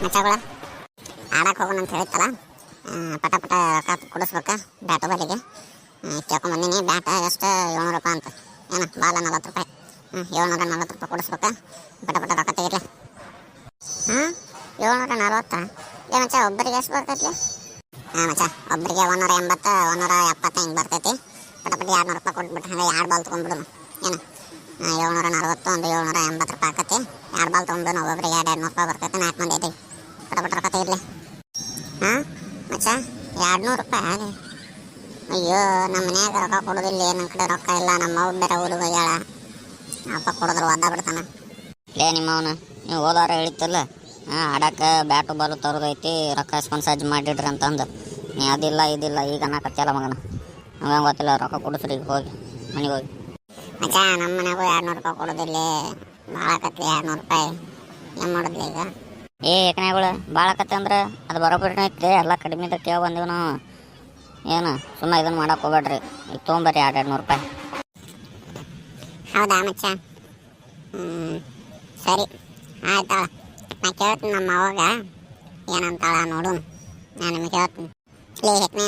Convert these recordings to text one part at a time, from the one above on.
ಮಚ್ಚಗಳ ಆಡಕ್ಕೆ ಹೋಗೋಣ ಅಂತ ಹೇಳಿತ್ತಲ್ಲ, ಪಟ ಪಟ ರೊಕ್ಕ ಕೊಡಿಸ್ಬೇಕು ಬ್ಯಾಟು ಬಲಿಗೆ. ಕೇಳ್ಕೊಂಬಂದಿನಿ. ಬ್ಯಾಟ ಎಷ್ಟು 700 ರೂಪಾಯಿ ಅಂತ. ಏನು ಬಾಲ 40 ರೂಪಾಯಿ. 740 ರೂಪಾಯಿ ಕೊಡಿಸ್ಬೇಕು. ಪಟ ಪಟ ರೊಕ್ಕ ತೆಗಿರ್ಲಿ. 740? ಮಚ್ಚ ಒಬ್ಬರಿಗೆ ಎಷ್ಟು ಬರ್ತೈತಿ? ಮಚ್ಚ ಒಬ್ಬರಿಗೆ 180 170 ಹಿಂಗೆ ಬರ್ತೈತಿ. ಪಟ ಪಟ 200 ರೂಪಾಯಿ ಕೊಟ್ಬಿಟ್ಟು ಹಾಗೆ 2 ಬಾಲ್ ತೊಗೊಂಡ್ಬಿಡೋಣ. ಏನು 740 ಒಂದು 780 ರೂಪಾಯಿ ಆಕತಿ. 2 ಬಾಲ್ ತೊಗೊಂಡ್ಬಿಡೋಣ. ಒಬ್ಬೊಬ್ಬರಿಗೆ 200 ರೂಪಾಯಿ ಬರ್ತೈತಿ. 4 ಮಂದಿ ಐತಿ. ಪಟ ಪಟ ರೊಕ್ಕ ತೆಗಿರ್ಲಿ. ಮಚ್ಚ 200 ರೂಪಾಯಿ? ಅಯ್ಯೋ, ನಮ್ಮ ಮನ್ಯಾಗ ರೊಕ್ಕ ಕೊಡೋದಿಲ್ಲ. ನನ್ನ ಕಡೆ ರೊಕ್ಕ ಇಲ್ಲ. ನಮ್ಮ ಅವ್ವ ಬೇರೆ ಊರಿಗೆ ಹೋಗ್ಯಾಳ. ಅಪ್ಪ ಕೊಡೋದ್ರ ಒದ್ದ ಬಿಡ್ತಾನೆ. ನಿಮ್ಮವನು ನೀವು ಹೋದಾರ ಹೇಳಿತ್ತಲ್ಲ, ಆಡಕ್ಕೆ ಬ್ಯಾಟು ಬಾಲು ತರೋದೈತಿ, ರೊಕ್ಕ ಸ್ಪಾನ್ಸರ್ ಮಾಡಿಡ್ರಿ ಅಂತಂದು. ನೀ ಅದಿಲ್ಲ ಇದಿಲ್ಲ ಈಗ ಅನ್ನಕತ್ತಿಯಲ್ಲ ಮಗನ. ನಮಗೆ ಗೊತ್ತಿಲ್ಲ. ರೊಕ್ಕ ಕೊಡಿಸ್ರಿ ಈಗ ಹೋಗಿ ಮನೆಗೆ ಹೋಗಿ. ಮಚ್ಚ ನಮ್ಮ ಮನೆಗೂ 200 ರೂಪಾಯಿ ಕೊಡೋದಿಲ್ಲ. ಭಾಳ ಆಕತ್ಲಿ 200 ರೂಪಾಯಿ. ಏನು ಮಾಡೋದಿಲ್ಲ ಈಗ? ಏಕನಾಗಳು ಭಾಳ ಆಕತ್ತೆ ಅಂದ್ರೆ ಅದು ಬರೋಬ್ಬರಿನೇ ಐತಿ. ಎಲ್ಲ ಕಡಿಮೆ ಕೇಳಿ ಬಂದೀವಿ ನಾವು. ಏನು ಸುಮ್ಮನೆ ಇದನ್ನು ಮಾಡಕ್ಕೆ ಹೋಗ್ಬೇಡ್ರಿ. ಈಗ ತೊಗೊಂಬರ್ರಿ 200 ರೂಪಾಯಿ. ಹೌದಾ ಮಚ್ಚ? ಸರಿ ಆಯ್ತಾಳ. ನಾ ಕೇಳ್ತೀನಿ ನಮ್ಮ ಅವಾಗ ಏನಂತಾಳ ನೋಡು. ನಾನು ನಿಮಗೆ ಕೇಳ್ತೀನಿ. ಹೆಕ್ನೇ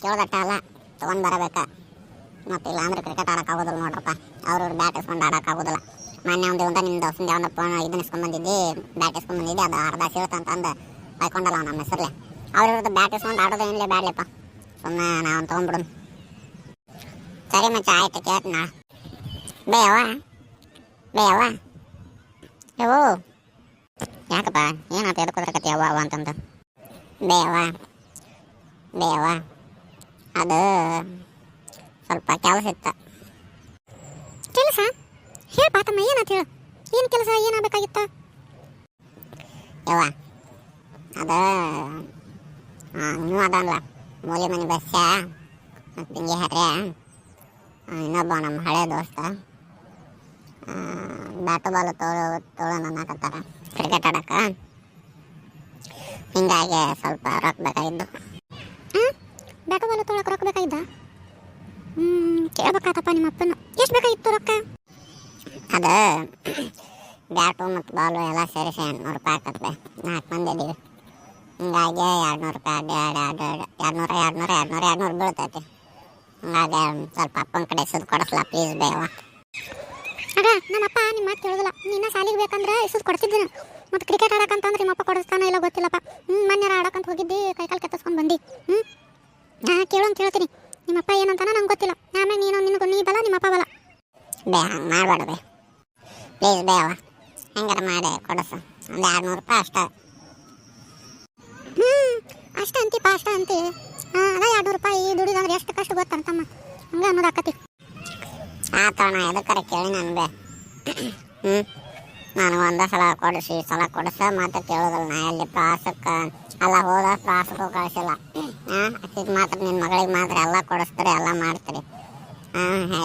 ಕೇಳ್ದಟ್ಟ ಅಲ್ಲ, ತೊಗೊಂಡು ಬರಬೇಕಾ. ಮತ್ತು ಇಲ್ಲ ಅಂದ್ರೆ ಕ್ರಿಕೆಟ್ ಆಡೋಕ್ಕಾಗೋದಿಲ್ಲ ನೋಡ್ರಪ್ಪ. ಅವ್ರವ್ರು ಬ್ಯಾಟ್ ಇಸ್ಕೊಂಡು ಆಡೋಕ್ಕಾಗೋದಿಲ್ಲ. ಮೊನ್ನೆ ಒಂದು ನಿಮ್ಮ ದೋಸ್ತನ ಯಾವನ್ನ ಇದನ್ನ ಇಸ್ಕೊಂಡ್ಬಂದಿದ್ದೆ, ಬ್ಯಾಟ್ ಇಸ್ಕೊಂಡ್ಬಂದಿದ್ದೆ. ಅದು ಅರ್ಧ ಸೀಳ್ತಂತಂದು ಹಾಕೊಂಡಲ್ಲ ನಮ್ಮ ಹೆಸರಲ್ಲೇ. ಅವ್ರವ್ರದ್ದು ಬ್ಯಾಟ್ ಇಸ್ಕೊಂಡು ಆಡೋದು ಏನಿಲ್ಲ ಬ್ಯಾಡ್ಲಿಪ್ಪ. ಸುಮ್ಮನೆ ನಾವು ತೊಗೊಂಡ್ಬಿಡೋಣ. ಸರಿ ಮಚ್ಚ ಆಯ್ತು, ಕೇಳ್ತೀನಿ ನಾಳೆ. ಬೇಯವ್ವ ಯವ್ವ ಯಾಕಪ್ಪ ಏನಾಯ್ತು? ಎದಕ್ಕೋದ್ರಕತ್ತಿ ಯವ್ವ ಅಂತಂದು? ಬೇಯವ್ವ ಅದು ಸ್ವಲ್ಪ ಕೆಲಸ ಇತ್ತು. ಕೆಲಸ? ಹೇಳ್ಪಾ ತಮ್ಮ, ಏನಾಯ್ತು ಹೇಳು. ಏನು ಕೆಲಸ? ಏನಾಗಬೇಕಾಗಿತ್ತ? ಯವ್ವ ಅದು ಇನ್ನೂ ಅದಲ್ಲ, ಮೂಲಿ ಮನೆ ಬಸ್ಸ ಮತ್ತು ಬಿಂಗಿ ಹರ್ಯ ಇನ್ನೊಬ್ಬ ನಮ್ಮ ಹಳೆ ದೋಸ್ತ ಬ್ಯಾಟು ಬಾಲು ತೊಗೊಳೋಣ ಅನ್ನಕತ್ತಾರ ಕ್ರಿಕೆಟ್ ಆಡಕ್ಕೆ. ಹಿಂಗಾಗಿ ಸ್ವಲ್ಪ ರೊಕ್ಕ ಬೇಕಾಗಿದ್ದು. ಬ್ಯಾಟು ಬಾಲು ತೊಗೊಳಕ್ಕೆ ರೊಕ್ಕ ಬೇಕಾಗಿದ್ದ? ಕೇಳ್ಬೇಕಾತಪ್ಪ ನಿಮ್ಮ ಅಪ್ಪನ. ಎಷ್ಟು ಬೇಕಾಗಿತ್ತು ರೊಕ್ಕ? ಅದು ಬ್ಯಾಟು ಮತ್ತು ಬಾಲು ಎಲ್ಲ ಸೇರಿಸಿ 800 ರೂಪಾಯಿ ಆಕತ್ತೆ. 4 ಮಂದಿ ಇದ್ದೀವಿ. ಹಿಂಗಾಗಿ 200 ರೂಪಾಯಿ 200 ಬೀಳ್ತೈತಿ. ಹಿಂಗಾಗಿ ಸ್ವಲ್ಪ ಅಪ್ಪನ ಕಡೆ ಇಸೋದು ಕೊಡಿಸ್ಲಾ ಪ್ಲೀಸ್ ಬೇಯವ್ವ. ಆಗ ನಮ್ಮಪ್ಪ ನಿಮ್ಮ ಮಾತು ಕೇಳೋದಿಲ್ಲ. ನಿನ್ನ ಸಾಲಿಗೆ ಬೇಕಂದ್ರೆ ಇಸೋದು ಕೊಡ್ತಿದ್ದೀನಿ. ಮತ್ತು ಕ್ರಿಕೆಟ್ ಆಡಕ್ಕಂತಂದ್ರೆ ನಿಮ್ಮಪ್ಪ ಕೊಡಿಸ್ತಾನೋ ಇಲ್ಲ ಗೊತ್ತಿಲ್ಲಪ್ಪ. ಮೊನ್ನೆ ಆಡಕ್ಕಂತ ಹೋಗಿದ್ದಿ, ಕೈಕಾಲು ಕೆತ್ತಿಸ್ಕೊಂಡು ಬಂದು. ಕೇಳೋಂಗೆ ಕೇಳ್ತೀನಿ. ನಿಮ್ಮಪ್ಪ ಏನಂತಾನ ನಂಗೆ ಗೊತ್ತಿಲ್ಲ. ಆಮೇಲೆ ನೀ ಬಲ ನಿಮ್ಮಪ್ಪ ಬಲ. ಹಂಗೆ ಮಾಡಬೇಡ ಪ್ಲೀಸ್ ಬೇಯವ್ವ. ಹೆಂಗಾರ ಮಾಡಿ ಕೊಡಿಸು. ಒಂದು 200 ರೂಪಾಯಿ ಅಷ್ಟೇ. ಅಷ್ಟ ಅಂತೀಪ, ಅಷ್ಟ ಅಂತಿ. ಅದ 200 ರೂಪಾಯಿ ದುಡಿದಂದ್ರೆ ಎಷ್ಟು ಕಷ್ಟ ಗೊತ್ತಂತಮ್ಮ. ಹಂಗೆ ಅನ್ನೋದಾಕತಿ. ಆತಣ ಎದಕ್ಕಾರ ಕೇಳಿ ನನಗೆ. ನಾನು ಒಂದೇ ಸಲ ಕೊಡಿಸ ಮತ್ತೆ ಕೇಳೋದಲ್ಲ. ನಾ ಎಲ್ಲಿ ಪ್ರಾಸಕ್ಕೆ ಎಲ್ಲ ಹೋದ ಪ್ರಾಸಕ್ಕೂ ಕಳಿಸಿಲ್ಲ. ಅಕ್ಕಿಗೆ ಮಾತ್ರ ನಿನ್ನ ಮಗಳಿಗೆ ಮಾತ್ರ ಎಲ್ಲ ಕೊಡಿಸ್ತಾರೆ, ಎಲ್ಲ ಮಾಡ್ತೀರಿ.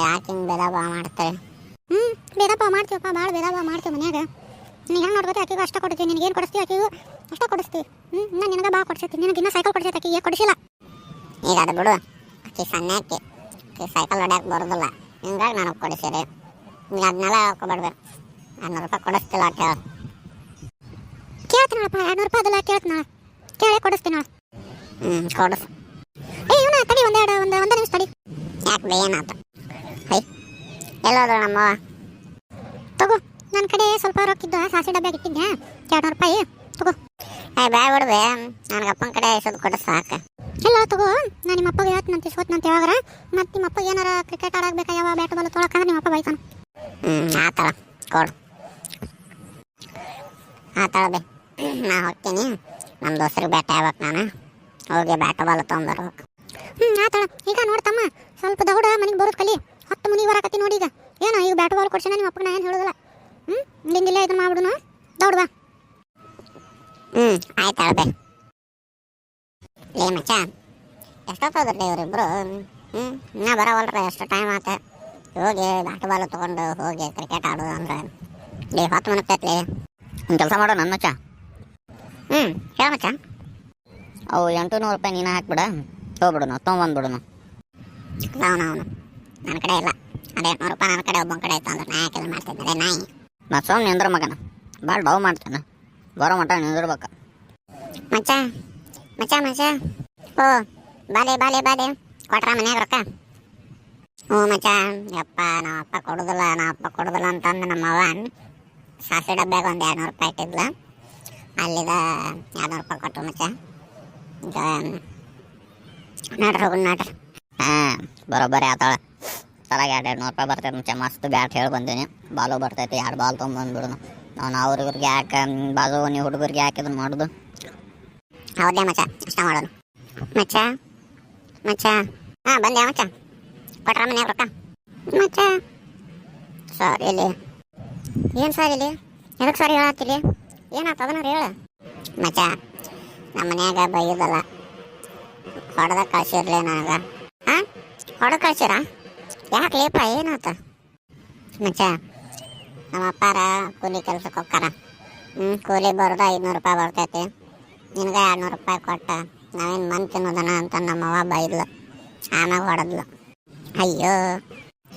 ಯಾಕೆ ಹಿಂಗೆ ಭೇದ ಭಾವ ಮಾಡ್ತೀರಿ? ಭೇದ ಭಾವ ಮಾಡ್ತೀವಪ್ಪ, ಭಾಳ ಭೇದ ಭಾವ ಮಾಡ್ತೀವಿ ಮನ್ಯಾಗ. ನೀನು ಹೆಂಗೆ ನೋಡ್ಬೇಕು? ಆಕೆಗೂ ಅಷ್ಟ ಕೊಡ್ತೀವಿ. ನಿನಗೇನು ಕೊಡಿಸ್ತೀವಿ ಆಕೆಗೂ ಅಷ್ಟ ಕೊಡಿಸ್ತೀವಿ. ನಾನು ನಿನಗೆ ಭಾಳ ಕೊಡ್ಸೈತಿ. ನಿನಗೆ ಇನ್ನೂ ಸೈಕಲ್ ಕೊಡ್ಸೈತಿ, ಆಕೆಗೆ ಕೊಡಿಸಿಲ್ಲ. ಈಗ ಅದು ಬಿಡು. ಆಕೆ ಸಣ್ಣ ಆಕೆ ಸೈಕಲ್ ಹೊಡ್ಯಾಕೆ ಬರೋದಿಲ್ಲ. ಹಿಂಗಾಗಿ ನನಗೆ ಕೊಡಿಸಿರಿ. ಈಗ ಅದನ್ನೆಲ್ಲ ಹೇಳ್ಕೊಬೇಡ್ಬೇಕು. 200 ರೂಪಾಯಿ ಕೊಡಿಸ್ತಿಲ್ಲ ಕೇಳ. ಕೇಳ್ತೀನಪ್ಪ, 200 ರೂಪಾಯಿ ಅದೆಲ್ಲ ಕೇಳ್ತೀನಿ. ಕೇಳೇ ಕೊಡಿಸ್ತೀನಿ. ಕೊಡಿಸು. ಇವನ ತಡಿ, ಒಂದು ನಿಮಿಷ ತಡಿ. ಯಾಕೆ ಬೇಯನಾತ? ಎಲ್ಲೋದ್ರು ನಮ್ಮವ್ವ? ತಗೋ, ನನ್ನ ಕಡೆ ಸ್ವಲ್ಪ ರೊಕ್ಕಿದ್ದು ಸಾಸಿ ಡಬ್ಬ್ಯಾಗ ಇಟ್ಟಿದ್ದೆ. 200 ರೂಪಾಯಿ ತಗೋ. ಬ್ಯಾಡ ಬಿಡ್ಬೇ, ನನಗೆ ಅಪ್ಪನ ಕಡೆ ಇಸೋದು ಕೊಡಿಸ್ ಸಾಕು. ಇಲ್ಲ ತಗೋ, ನಾನು ನಿಮ್ಮ ಅಪ್ಪಗೆ ಹೇಳ್ತೀನಂತ ಇಸ್ಕೋತೀನಂತ ಯಾವಾಗಾರ. ಮತ್ತು ನಿಮ್ಮ ಅಪ್ಪಗೆ ಏನಾರ ಕ್ರಿಕೆಟ್ ಆಡಕ್ಕೆ ಯಾವ ಬ್ಯಾಟ್ ಬಾಲ್ ತೊಗೊಳಕಂದ್ರೆ ನಿಮ್ಮ ಅಪ್ಪ ಬೈತಾನೆ. ಆತಳ ಕೊಡು. ಆತಳ ಬೇ, ನಾ ಹೋಗ್ತೀನಿ. ನಮ್ಮ ದೋಸ್ತರಿಗೆ ಬ್ಯಾಟ್ ಆಗ್ಬೇಕು. ನಾನು ಹೋಗಿ ಬ್ಯಾಟ್ ಬಾಲ್ ತೊಗೊಂಬರ್ಬೇಕು. ಆತಳ. ಈಗ ನೋಡ್ತಮ್ಮ, ಸ್ವಲ್ಪ ದೌಡ ಮನೆಗೆ ಬರೋದು ಕಲಿ. 10 ಮನೆಗೆ ಬರಾಕತ್ತಿ ನೋಡಿ. ಈಗ ಏನೋ ಈಗ ಬ್ಯಾಟ್ ಬಾಲ್ ಕೊಡ್ಸಿನ ನಿಮ್ಮ ಅಪ್ಪಗೆ ನಾ ಏನು ಹೇಳೋದಿಲ್ಲ. ಇಲ್ಲಿಂದಿಲ್ಲ ಇದನ್ನ ಮಾಡ್ಬಿಡುನು. ದೌಡ್ ಬಾ. ಆಯ್ತಾಳ ಬೇ. ಲೇ ಮಚ್ಚ, ಎಷ್ಟೊತ್ತೋದ್ರಿ ಇವರಿಬ್ರು? ಇನ್ನೂ ಬರೋವಲ್ರಿ, ಎಷ್ಟು ಟೈಮ್ ಆತ. ಹೋಗಿ ಬ್ಯಾಟ್ ಬಾಲ್ ತೊಗೊಂಡು ಹೋಗಿ ಕ್ರಿಕೆಟ್ ಆಡೋದು ಅಂದ್ರೆ ಲೇ 10 ಮನಕ್ಕೈತ್ಲಿ. ಒಂದು ಕೆಲಸ ಮಾಡೋ ನನ್ನ ಮಚ್ಚ. ಹೇಳ ಮಚ್ಚ. ಅವು 800 ರೂಪಾಯಿ ನೀನು ಹಾಕ್ಬಿಡ, ತೊಗೊಬಿಡುನು, ತೊಗೊಂಬಂದ್ಬಿಡುನು. ಅವನು ನನ್ನ ಕಡೆ ಇಲ್ಲ. ಅದೇ 800 ರೂಪಾಯಿ ನನ್ನ ಕಡೆ ಒಬ್ಬನ ಕಡೆ ಆಯ್ತು ಅಂದ್ರೆ ನಾ ಯಾಕೆಲ್ಲ ಮಾಡ್ತಿದ್ದೆ ನಾಯಿ. ನಾ ಸೋಮ್ನಿ ಅಂದ್ರೆ ಮಗನ ಭಾಳ ಡವ್ ಮಾಡ್ತೇನೆ. ಬರೋ ಮಟ ನಿಂದಿರ್ಬೇಕು. ಮಚ್ಚ ಮಚ್ಚ ಮಚ್ಚ ಓ ಬಾಲೆ ಬಾಲೆ ಬಾಲೆ ಕೊಟ್ರ ಮನ್ಯಾಗ ರೊಕ್ಕ. ಹ್ಞೂ ಮಚ್ಚ, ಯಪ್ಪ ನಮ್ಮ ಅಪ್ಪ ಕೊಡೋದಿಲ್ಲ ಅಂತಂದು ನಮ್ಮ ಅವ್ವ ಸಾಸಿ ಡಬ್ಬ್ಯಾಗ ಒಂದು 200 ರೂಪಾಯಿ ಇಟ್ಟಿದ್ಲ. ಅಲ್ಲಿದ 200 ರೂಪಾಯಿ ಕೊಟ್ಟರು ಮಚ್ಚ. ಈಗ ನಡ್ರಿ ಹೋಗುನ್ ನಡ್ರಿ. ಹಾಂ ಬರೋಬ್ಬರಿ ಆತಾಳ. ತಲಾಗ 200 ರೂಪಾಯಿ ಬರ್ತೈತೆ ಮುಂಚೆ ಮಸ್ತ್ ಬ್ಯಾಟ್ ಹೇಳಿ ಬಂದೀನಿ. ಬಾಲು ಬರ್ತೈತಿ, 2 ಬಾಲ್ ತೊಗೊಂಬಂದ್ಬಿಡೋನು. ನಾನು ಅವ್ರಿಗೆ ಯಾಕೆ ಬಾಜು ನೀವು ಹುಡುಗರಿಗೆ ಯಾಕೆ ಇದನ್ನು ಮಾಡೋದು? ಹೌದೇ ಮಚ್ಚ, ಇಷ್ಟ ಮಾಡೋದು. ಮಚ್ಚ ಮಚ್ಚ ಹಾಂ ಬಂದೆ ಮಚ್ಚ, ಕೊಟ್ರ ಮನ್ಯಾಗ ರೊಕ್ಕ. ಮಚ್ಚ ಸಾರಿ ಇಲ್ಲಿ ಏನು ಸಾರಿ ಇಲ್ಲಿ ಎದಕ್ಕೆ ಸಾರಿ ಹೇಳತ್ತಿಲ್ಲಿ? ಏನಾಯ್ತು ಅದನ್ನ ಹೇಳ ಮಚ್ಚ. ನಮ್ಮ ಮನ್ಯಾಗ ಬೈದಲ್ಲ, ಹೊಡೆದ ಕಳ್ಸಿರ್ಲಿ ನನಗೆ. ಹಾಂ ಹೊಡೆದು ಕಳ್ಸಿರ? ಯಾಕೆ ಲೇಪ ಏನಾಯ್ತು ಮಚ್ಚ? ನಮ್ಮ ಅಪ್ಪಾರ ಕೂಲಿ ಕೆಲ್ಸಕ್ಕೆ ಹೋಗ್ತಾರ. ಕೂಲಿ ಬರೋದು 500 ರೂಪಾಯಿ ಬರ್ತೈತಿ. ನಿನಗೆ 200 ರೂಪಾಯಿ ಕೊಟ್ಟ ನಾವೇನು ಮನ್ ತಿನ್ನೋದನ ಅಂತ ನಮ್ಮವ್ವ ಬೈದ್ಲು. ಆಮ್ಯಾಗ ಹೊಡೆದ್ಲು. ಅಯ್ಯೋ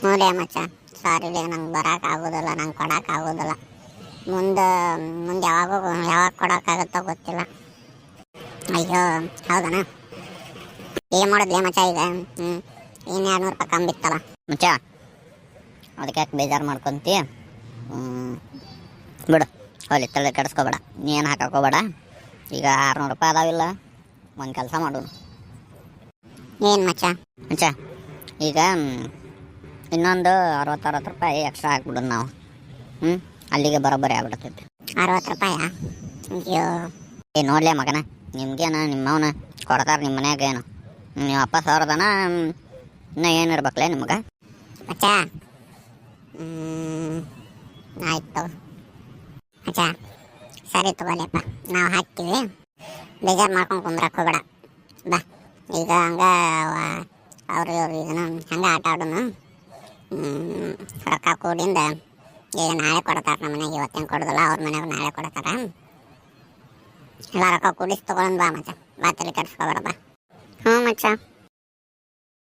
ನೋಡೇ ಮಚ್ಚ, ಸಾರಿ ಲೇ, ನಂಗೆ ಬರೋಕ್ಕಾಗೋದಿಲ್ಲ, ನಂಗೆ ಕೊಡೋಕ್ಕಾಗೋದಿಲ್ಲ. ಮುಂದೆ ಯಾವಾಗ ಕೊಡೋಕ್ಕಾಗುತ್ತೋ ಗೊತ್ತಿಲ್ಲ. ಅಯ್ಯೋ ಹೌದನ? ಏನು ಮಾಡೋದ್ಲೇ ಮಚ್ಚ ಈಗ? ಇನ್ನು 200 ರೂಪಾಯಿ ಕಮ್ಮಿ ಬಿತ್ತಲ್ಲ ಮಚ್ಚ. ಅದಕ್ಕೆ ಯಾಕೆ ಬೇಜಾರು ಮಾಡ್ಕೊಂತಿ? ಬಿಡು ಹೋಲಿ, ತಲೆ ಕೆಡಿಸ್ಕೋಬೇಡ, ನೀ ಏನು ಹಾಕೋಬೇಡ. ಈಗ 600 ರೂಪಾಯಿ ಅದಾವಿಲ್ಲ, ಒಂದು ಕೆಲಸ ಮಾಡೋಣ. ಏನು ಮಚ್ಚ? ಮಚ್ಚ ಈಗ ಇನ್ನೊಂದು 60 ರೂಪಾಯಿ ಎಕ್ಸ್ಟ್ರಾ ಹಾಕ್ಬಿಡೋಣ ನಾವು. ಅಲ್ಲಿಗೆ ಬರೋಬ್ಬರಿ ಆಗ್ಬಿಡ್ತೈತಿ. 60 ರೂಪಾಯಾ? ಅಯ್ಯೋ ನೋಡ್ಲೇ ಮಗನ, ನಿಮ್ಗೇನ ನಿಮ್ಮವನ ಕೊಡ್ತಾರೆ ನಿಮ್ಮ ಮನ್ಯಾಗ. ಏನು ನಿಮ್ಮ ಅಪ್ಪ ಸಾವಿರದನ ಇನ್ನೂ ಏನಿರ್ಬೇಕಲೇ ನಿಮ್ಗೆ? ಮಚ್ಚ ಆಯ್ತು ಮಚ್ಚ, ಸರಿ ತಗೋಲಿಯಪ್ಪ, ನಾವು ಹಾಕ್ತೀವಿ. ಬೇಜಾರು ಮಾಡ್ಕೊಂಡು ಕುಂದ್ರಕ್ಕೆ ಹೋಗ್ಬೇಡ ಬಾ. ಈಗ ಹಂಗೆ ಅವರು ಇವರು ಇದನ್ನು ಹಂಗೆ ಆಟ ಆಡೋನು. ರೊಕ್ಕ ಕೂಡಿಂದ ಈಗ ನಾಳೆ ಕೊಡ್ತಾರೆ ನಮ್ಮ ಮನೆಗೆ. ಇವತ್ತೇನು ಕೊಡೋದಿಲ್ಲ, ಅವ್ರ ಮನೆಯಾಗ ನಾಳೆ ಕೊಡ್ತಾರೆ. ಎಲ್ಲ ರೊಕ್ಕ ಕೂಡಿಸಿ ತೊಗೊಂಡು ಬಾ ಮಚ್ಚ, ಬಾ ತಲೆ ಕೆಡಿಸ್ಕೊಬೇಡ ಬಾ. ಹ್ಞೂ ಮಚ್ಚ.